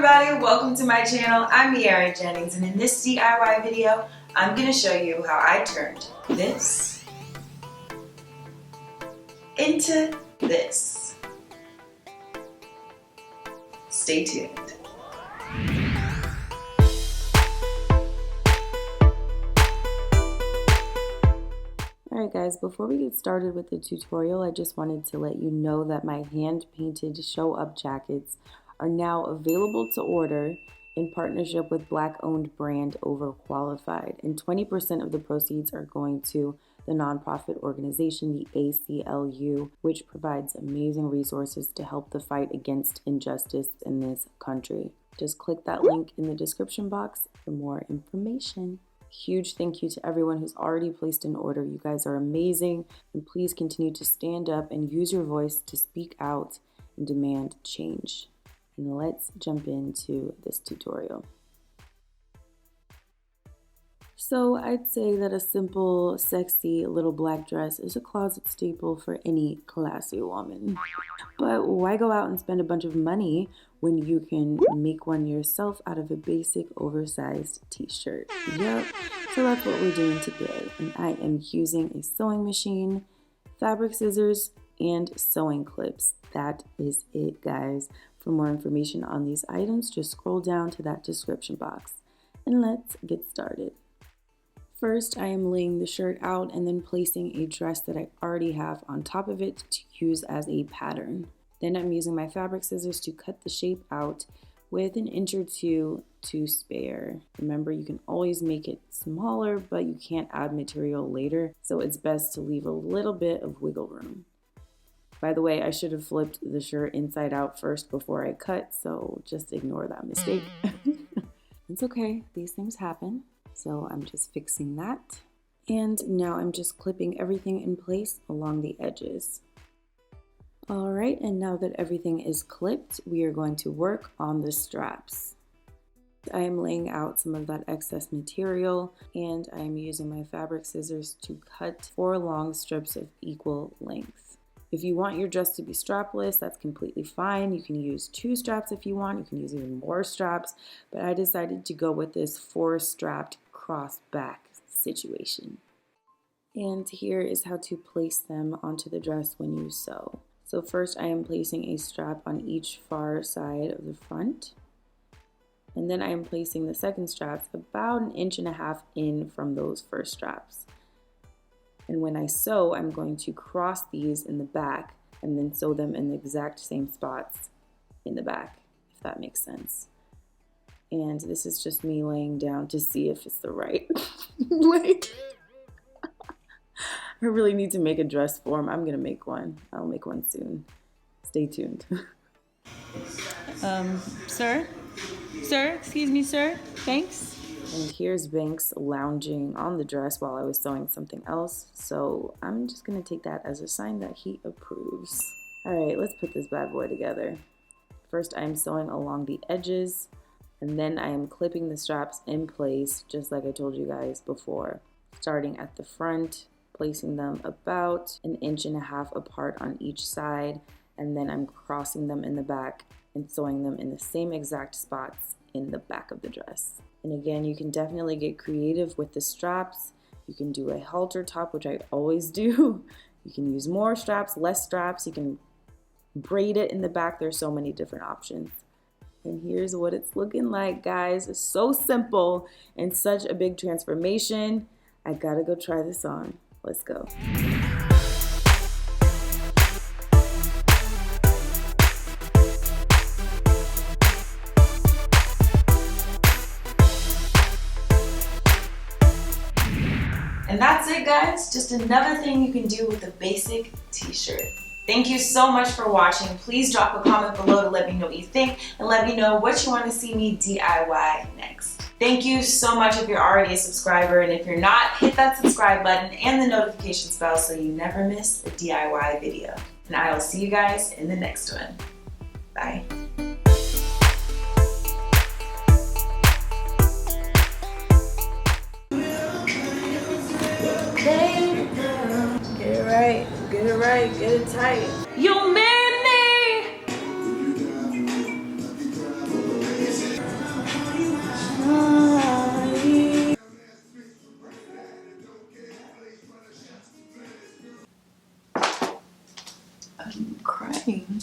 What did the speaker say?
everybody, welcome to my channel. I'm Miaira Jennings, and in this DIY video, I'm going to show you how I turned this into this. Stay tuned. Alright guys, before we get started with the tutorial, I just wanted to let you know that my hand-painted show-up jackets are now available to order in partnership with Black-owned brand Overqualified, and 20% of the proceeds are going to the nonprofit organization, the ACLU, which provides amazing resources to help the fight against injustice in this country. Just click that link in the description box for more information. Huge thank you to everyone who's already placed an order. You guys are amazing, and please continue to stand up and use your voice to speak out and demand change. And let's jump into this tutorial. So I'd say that a simple, sexy little black dress is a closet staple for any classy woman. But why go out and spend a bunch of money when you can make one yourself out of a basic oversized t-shirt? Yep, so that's what we're doing today. And I am using a sewing machine, fabric scissors, and sewing clips. That is it, guys. For more information on these items, just scroll down to that description box. And let's get started. First, I am laying the shirt out and then placing a dress that I already have on top of it to use as a pattern. Then I'm using my fabric scissors to cut the shape out with an inch or two to spare. Remember, you can always make it smaller, but you can't add material later, so it's best to leave a little bit of wiggle room. By the way, I should have flipped the shirt inside out first before I cut, so just ignore that mistake. It's okay, these things happen. So I'm just fixing that. And now I'm just clipping everything in place along the edges. Alright, and now that everything is clipped, we are going to work on the straps. I am laying out some of that excess material, and I am using my fabric scissors to cut 4 long strips of equal length. If you want your dress to be strapless, that's completely fine. You can use 2 straps if you want. You can use even more straps, but I decided to go with this 4-strapped cross back situation. And here is how to place them onto the dress when you sew. So first I am placing a strap on each far side of the front. And then I am placing the second straps about 1.5 inches in from those first straps. And when I sew, I'm going to cross these in the back and then sew them in the exact same spots in the back, if that makes sense. And this is just me laying down to see if it's the right length. I really need to make a dress form. I'm gonna make one. I'll make one soon. Stay tuned. Sir, excuse me, sir, Banks. And here's Banks lounging on the dress while I was sewing something else. So I'm just gonna take that as a sign that he approves. All right, let's put this bad boy together. First, I'm sewing along the edges, and then I am clipping the straps in place, just like I told you guys before. Starting at the front, placing them about 1.5 inches apart on each side, and then I'm crossing them in the back and sewing them in the same exact spots in the back of the dress. And again, you can definitely get creative with the straps. You can do a halter top, which I always do. You can use more straps, less straps. You can braid it in the back. There's so many different options. And here's what it's looking like, guys. It's so simple and such a big transformation. I gotta go try this on. Let's go. And that's it, guys. Just another thing you can do with a basic t-shirt. Thank you so much for watching. Please drop a comment below to let me know what you think and let me know what you want to see me DIY next. Thank you so much if you're already a subscriber, and if you're not, hit that subscribe button and the notifications bell so you never miss a DIY video. And I will see you guys in the next one. Bye. Get it right, get it tight. You made me I'm crying.